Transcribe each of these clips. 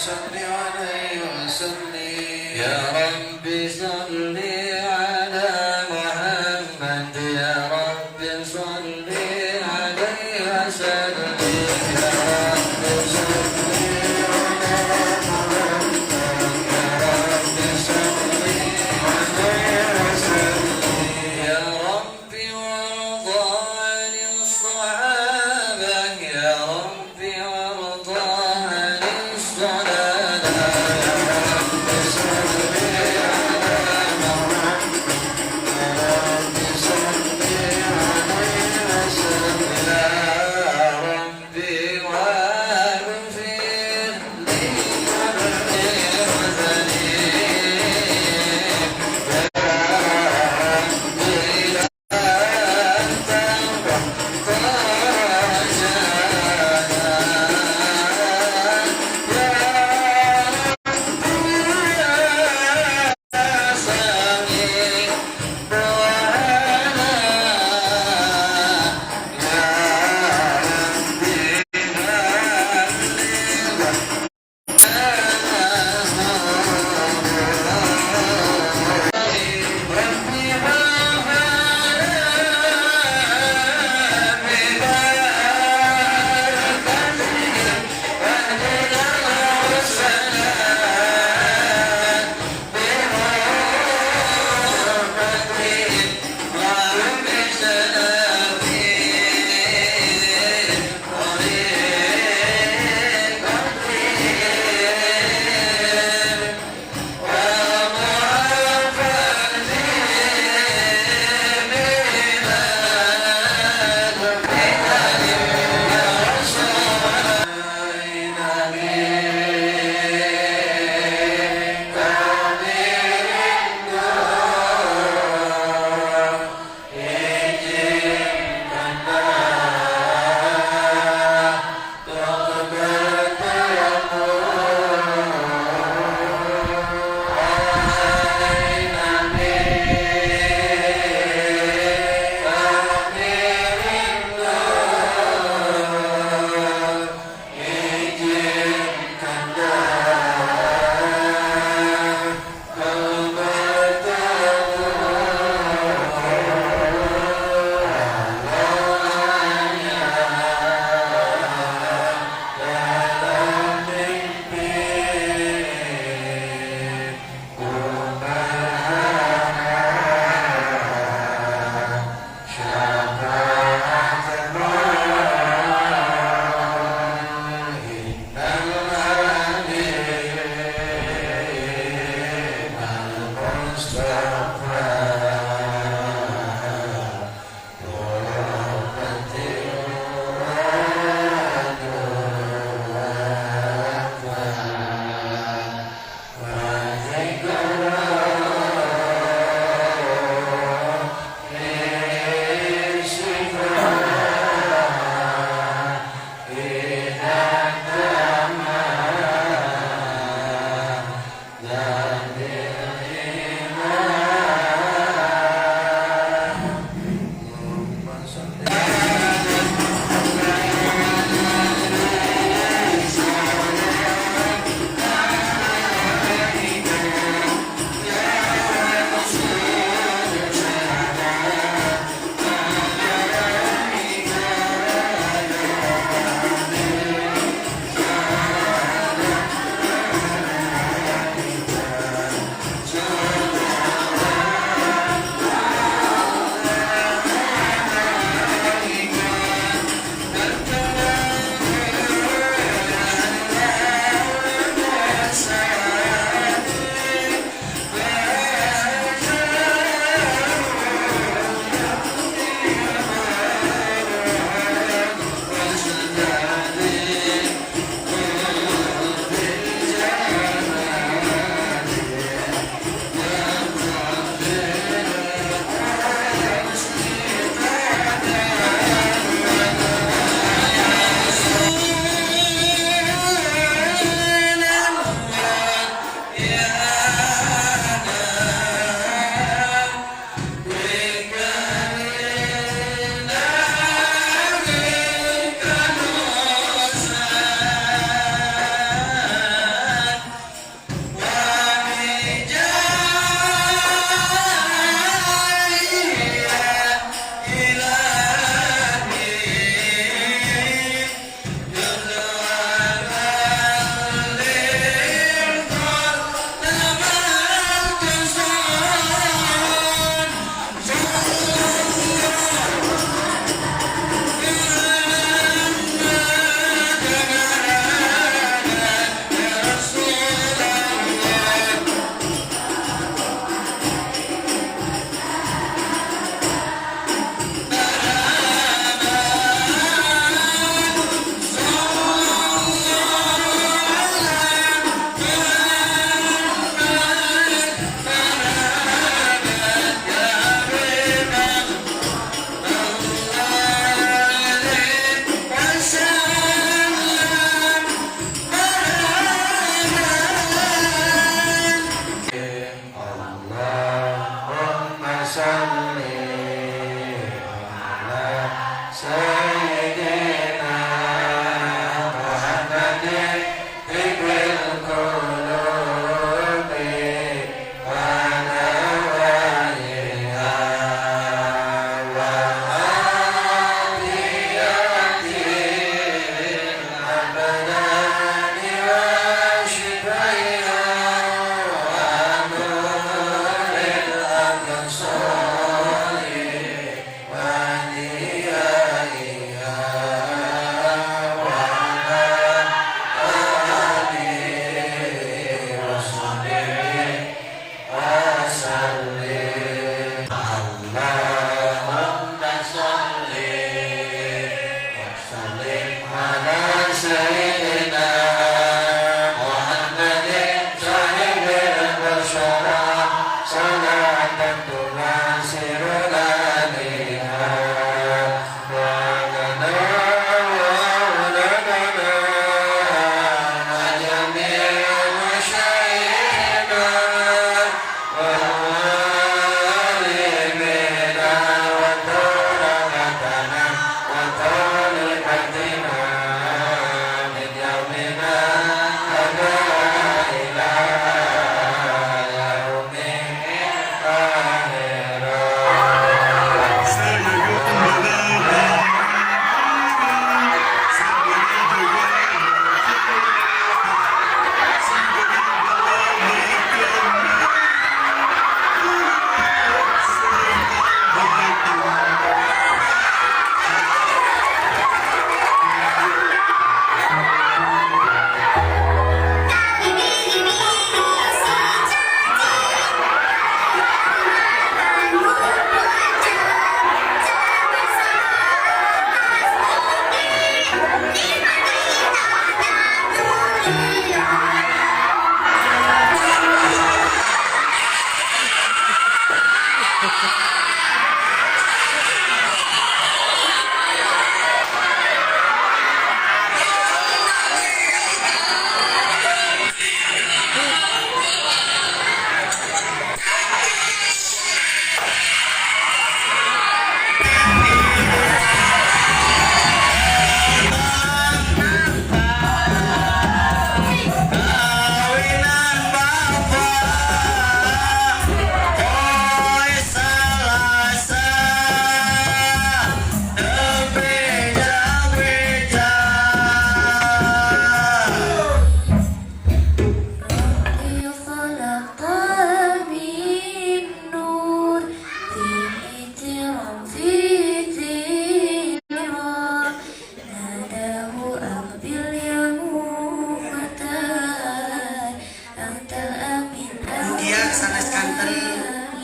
صل عليه وسلم يا رب صل على محمد يا رب صل عليه وسلم يا رب صل على محمد يا رب صل عليه وسلم يا رب وارضى عن الصحابة يا رب وارضى عن الصلاة يا رب صل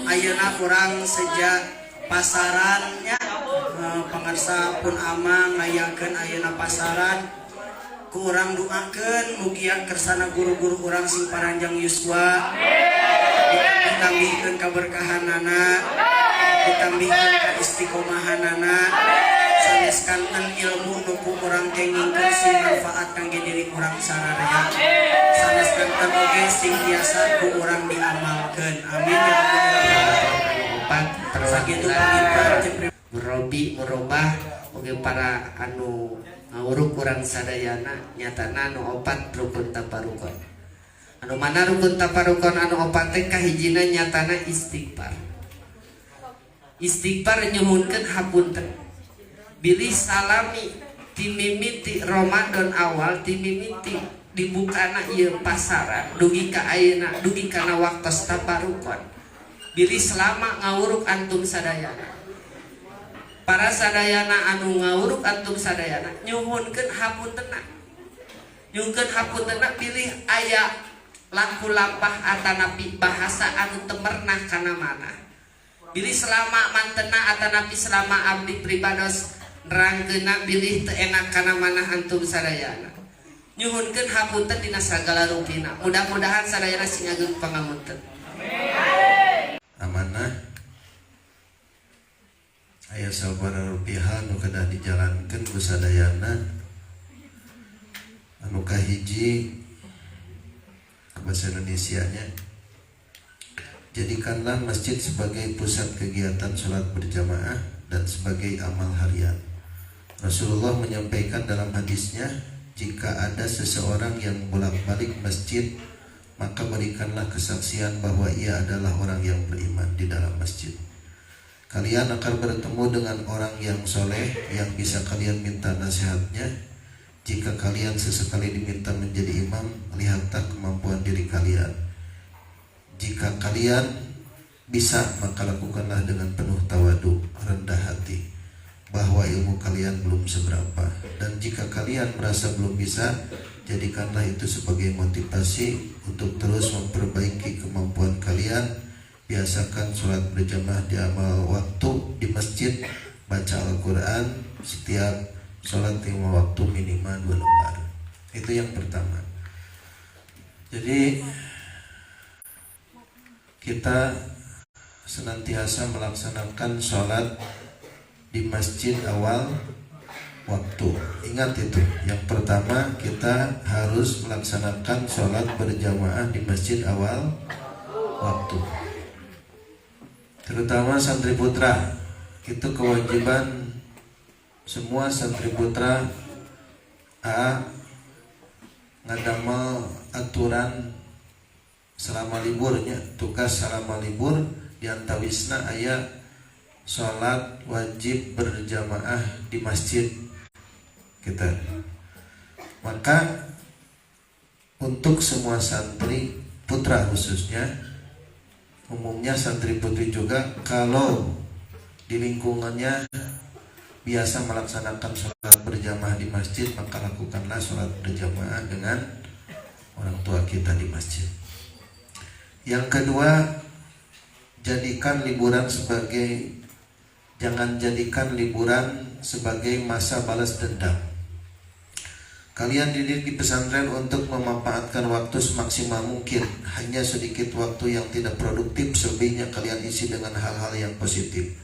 ayeuna urang sejak pasarannya pangarsa pun amang ngayakeun ayeuna pasaran ku urang doakeun mugi kersana guru-guru urang sing paranjang yuswa ditambihkeun kaberkahanana ditambihkeun ka istiqomahanana sanes kanten ilmu nuku urang kengingkeun sing manfaat kangge diri urang sararea sanes kanten oge sing biasa ku urang diamalkeun amin ya rabbal alamin sakitu pangimpan Robi merubah oge para anu ngawuruk kurang sadayana nyatana anu opat rukun taparukon anu mana rukun taparukon anu opat teh kahijina nyatana istighfar nyuhunkeun hapunten bilih salami ti mimiti Ramadan awal ti mimiti dibukana ieu pasaran dugi ka ayeuna dugi kana waktos taparukon bilih selama ngawuruk antum sadayana para sadayana anu ngawuruk antum sadayana nyuhunkeun hapuntenna pilih aya laku lampah atanapi bahasa anu temernah kana mana pilih selama mantena atanapi selama abdi pribados nerangkeuna bilih teu enak kana mana antum sadayana nyuhunkeun hapunten dina sagala rupina mudah-mudahan sadayana sing ageun pangamunten amanah aya sabaraha rupiah nu kedah dijalankeun ku sadayana anu kahiji ke bahasa Indonesianya jadikanlah masjid sebagai pusat kegiatan sholat berjamaah dan sebagai amal harian. Rasulullah menyampaikan dalam hadisnya, jika ada seseorang yang bolak-balik masjid maka berikanlah kesaksian bahwa ia adalah orang yang beriman di dalam masjid. Kalian akan bertemu dengan orang yang soleh yang bisa kalian minta nasihatnya. Jika kalian sesekali diminta menjadi imam, lihatlah kemampuan diri kalian. Jika kalian bisa, maka lakukanlah dengan penuh tawadu, rendah hati, bahwa ilmu kalian belum seberapa. Dan jika kalian merasa belum bisa, jadikanlah itu sebagai motivasi untuk terus memperbaiki kemampuan kalian. Biasakan sholat berjamaah di amal waktu di masjid, baca Al-Quran setiap sholat 5 waktu minimal 2 lembar. Itu yang pertama. Jadi kita senantiasa melaksanakan sholat di masjid awal waktu. Ingat itu. Yang pertama, kita harus melaksanakan sholat berjamaah di masjid awal waktu. Terutama santri putra, itu kewajiban semua santri putra ngadamel aturan selama liburnya, tugas selama libur diantawisna aya sholat wajib berjamaah di masjid kita. Maka untuk semua santri putra khususnya, umumnya santri putri juga, kalau di lingkungannya biasa melaksanakan sholat berjamaah di masjid, maka lakukanlah sholat berjamaah dengan orang tua kita di masjid. Yang kedua, jangan jadikan liburan sebagai masa balas dendam. Kalian dididik di pesantren untuk memanfaatkan waktu semaksimal mungkin. Hanya sedikit waktu yang tidak produktif, selebihnya kalian isi dengan hal-hal yang positif.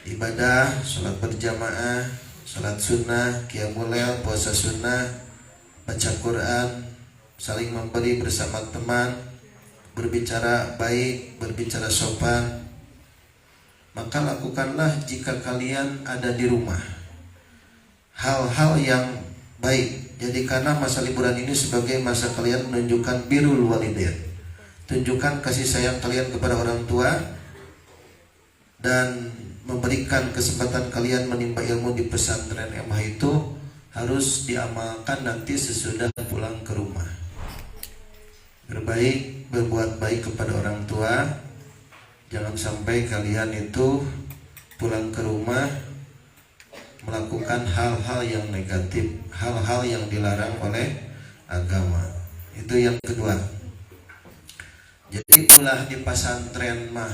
Ibadah, sholat berjamaah, sholat sunnah, qiyamul lail, puasa sunnah, baca Quran, saling memberi bersama teman, berbicara baik, berbicara sopan. Maka lakukanlah jika kalian ada di rumah hal-hal yang baik. Jadikanlah masa liburan ini sebagai masa kalian menunjukkan birrul walidain, tunjukkan kasih sayang kalian kepada orang tua, dan memberikan kesempatan kalian menimba ilmu di pesantren MH itu harus diamalkan nanti sesudah pulang ke rumah. Berbuat baik kepada orang tua. Jangan sampai kalian itu pulang ke rumah melakukan hal-hal yang negatif, hal-hal yang dilarang oleh agama. Itu yang kedua. Jadi ulah di pesantren mah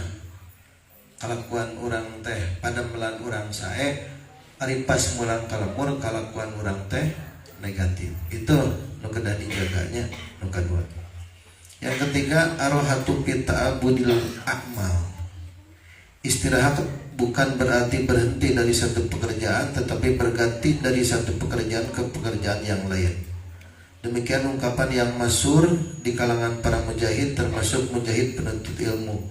kalakuan orang teh pada melan orang sae ari pas mulang kalemur kalakuan orang teh negatif. Itu nu kedah dijaganya nu kedua. Yang ketiga arohatu fi ta'abudil a'mal. Istirahat bukan berarti berhenti dari satu pekerjaan, tetapi berganti dari satu pekerjaan ke pekerjaan yang lain. Demikian ungkapan yang masyhur di kalangan para mujahid, termasuk mujahid penuntut ilmu.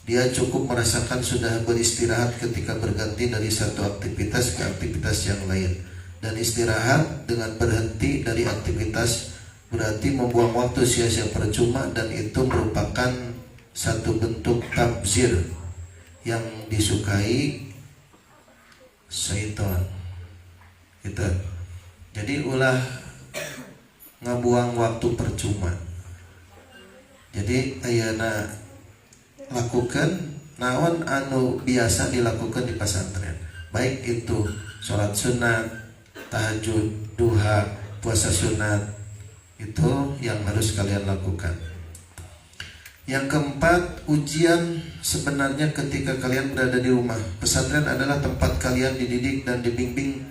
Dia cukup merasakan sudah beristirahat ketika berganti dari satu aktivitas ke aktivitas yang lain. Dan istirahat dengan berhenti dari aktivitas berarti membuang waktu sia-sia percuma, dan itu merupakan satu bentuk tabzir yang disukai syaitan. Gitu. Jadi ulah ngabuang waktu percuma. Jadi ayeuna lakukan naon anu biasa dilakukan di pesantren, baik itu sholat sunat, tahajud, duha, puasa sunat, itu yang harus kalian lakukan. Yang keempat, ujian sebenarnya ketika kalian berada di rumah. Pesantren adalah tempat kalian dididik dan dibimbing.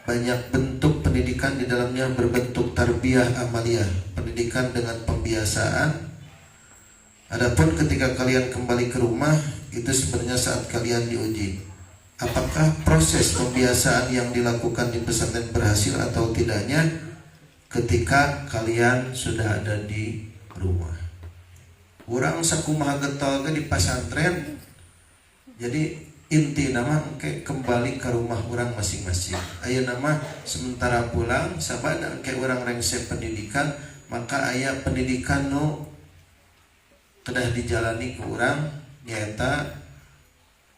Banyak bentuk pendidikan di dalamnya berbentuk tarbiyah amaliyah, pendidikan dengan pembiasaan. Adapun ketika kalian kembali ke rumah, itu sebenarnya saat kalian diuji. Apakah proses pembiasaan yang dilakukan di pesantren berhasil atau tidaknya ketika kalian sudah ada di rumah. Urang sakumaha getol di pesantren. Jadi inti nama ke kembali ke rumah orang masing-masing. Aya nama sementara pulang sabada ke orang rengse pendidikan, maka aya pendidikan nu kedah dijalani ke urang nyaeta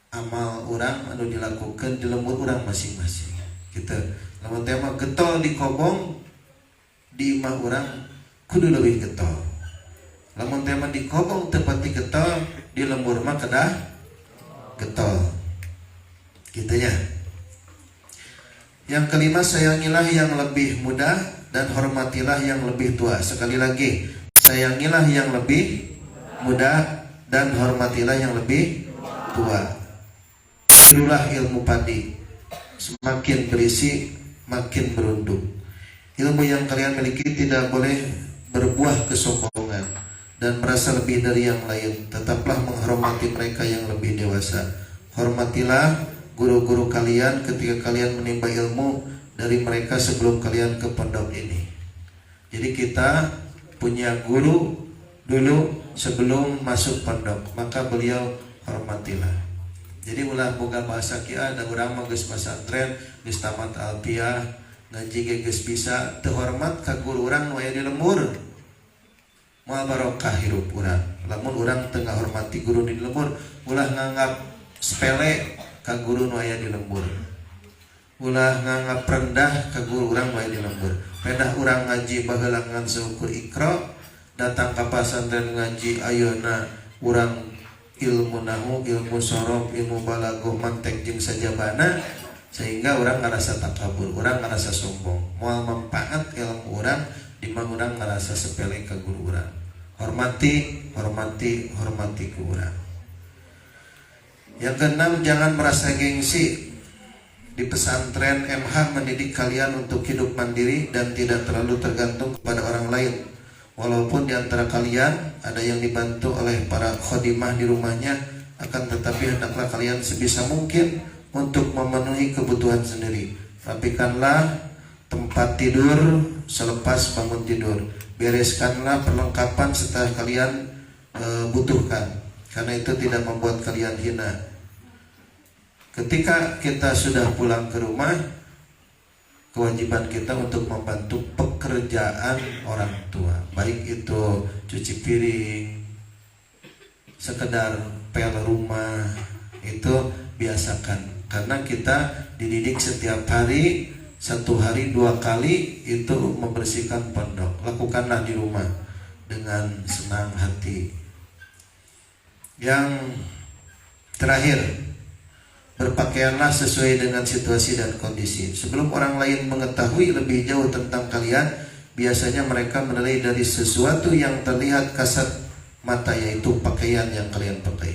amal orang anu dilakukan di lembur orang masing-masing. Gitu. Lamun tema getol di kobong di imah orang kudu leuwih getol. Lamun tema di kobong tempat di getol di lembur mah kedah getol. Gitu ya. Yang kelima, sayangilah yang lebih muda dan hormatilah yang lebih tua. Sekali lagi, sayangilah yang lebih muda dan hormatilah yang lebih tua. Tirulah ilmu padi, semakin berisi makin berundung. Ilmu yang kalian miliki tidak boleh berbuah kesombongan dan merasa lebih dari yang lain. Tetaplah menghormati mereka yang lebih dewasa. Hormatilah guru-guru kalian ketika kalian menimba ilmu dari mereka sebelum kalian ke pondok ini. Jadi kita punya guru dulu sebelum masuk pondok, maka beliau hormatilah. Jadi ulah boga bahasa kia ada urang mah geus pesantren, geus tamat alfiah, ngaji ge geus bisa teu hormat ka guru urang nu aya di lembur. Moal barokah hirup urang. Lamun urang teu ngahormati guru di lembur, ulah nganggap sepele ka guru nu aya di lembur. Ulah nganggap rendah ka guru urang nu aya di lembur. Pedah urang ngaji baheula ngan seukur ikra, datang ka pesantren ngaji ayeuna urang ilmu nahu, ilmu sorof, ilmu balagoh, mantek jeung sajabana, sehingga orang ngerasa takabur, orang ngerasa sombong. Moal manfaat ilmu orang di mana orang ngerasa sepele ke guru orang. Hormati, hormati, hormati ke orang. Yang keenam, jangan merasa gengsi. Di pesantren MH mendidik kalian untuk hidup mandiri dan tidak terlalu tergantung kepada orang lain. Walaupun di antara kalian ada yang dibantu oleh para khodimah di rumahnya, akan tetapi hendaklah kalian sebisa mungkin untuk memenuhi kebutuhan sendiri. Rapikanlah tempat tidur selepas bangun tidur. Bereskanlah perlengkapan setelah kalian butuhkan, karena itu tidak membuat kalian hina. Ketika kita sudah pulang ke rumah, kewajiban kita untuk membantu pekerjaan orang tua, baik itu cuci piring, sekedar pel rumah, itu biasakan. Karena kita dididik setiap hari, 1 hari 2 kali itu membersihkan pondok. Lakukanlah di rumah dengan senang hati. Yang terakhir, berpakaianlah sesuai dengan situasi dan kondisi. Sebelum orang lain mengetahui lebih jauh tentang kalian, biasanya mereka menilai dari sesuatu yang terlihat kasat mata, yaitu pakaian yang kalian pakai.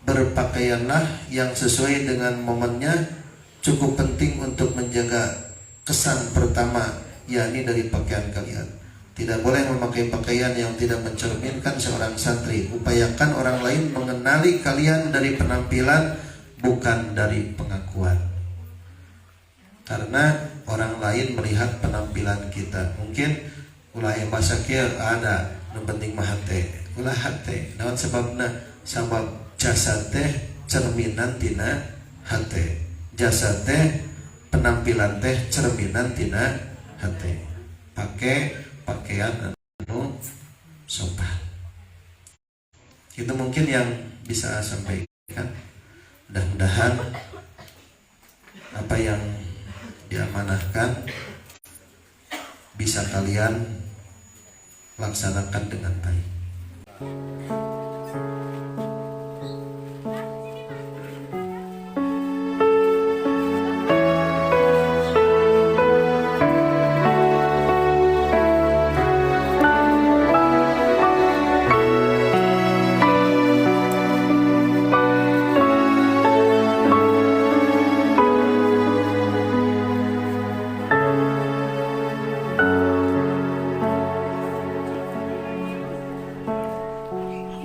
berpakaianlah yang sesuai dengan momennya. Cukup penting untuk menjaga kesan pertama, yakni dari pakaian kalian. Tidak boleh memakai pakaian yang tidak mencerminkan seorang santri. Upayakan orang lain mengenali kalian dari penampilan, bukan dari pengakuan. Karena orang lain melihat penampilan kita. Mungkin ulah yang bahasa kia ada, yang penting mahate. Ulah hate. Nawan sebabna, sabab jasad teh cerminan tina hate. Jasad teh penampilan teh cerminan tina hate. Pakai pakaian anu sopan. Itu mungkin yang bisa sampaikan. Mudah-mudahan apa yang diamanahkan bisa kalian laksanakan dengan baik.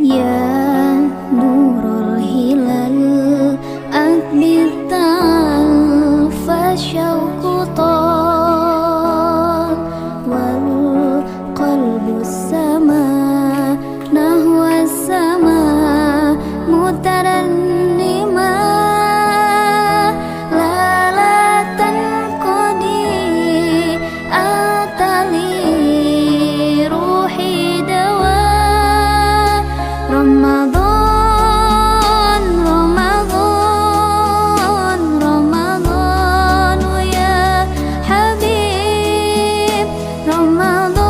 Ya nurul hilal akbir ta'al fasyauku tal wal qalbu sama nahwa sama mutarannima lalatan qadi atali ruhi dawa Ramadan, Ramadan, Ramadan ya Habib Ramadan,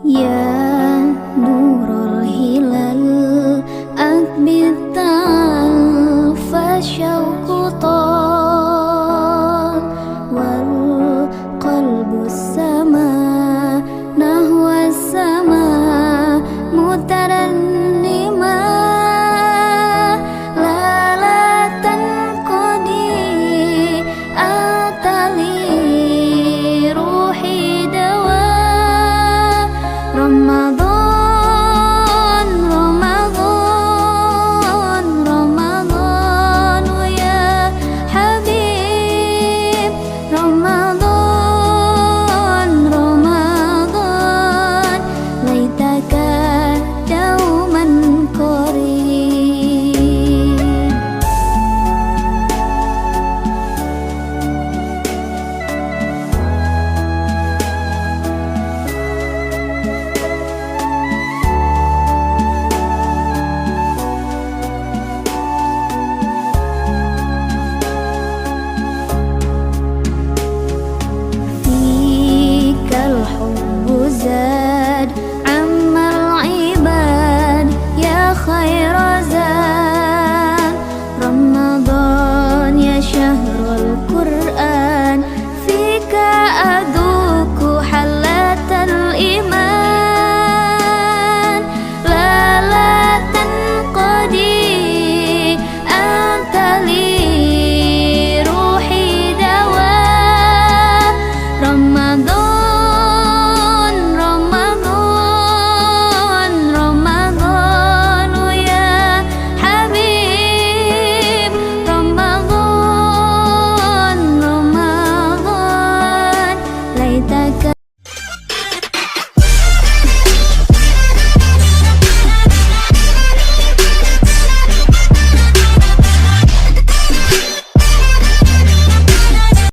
يا نور الهلال أثبت فالشوق طال والقلب السماء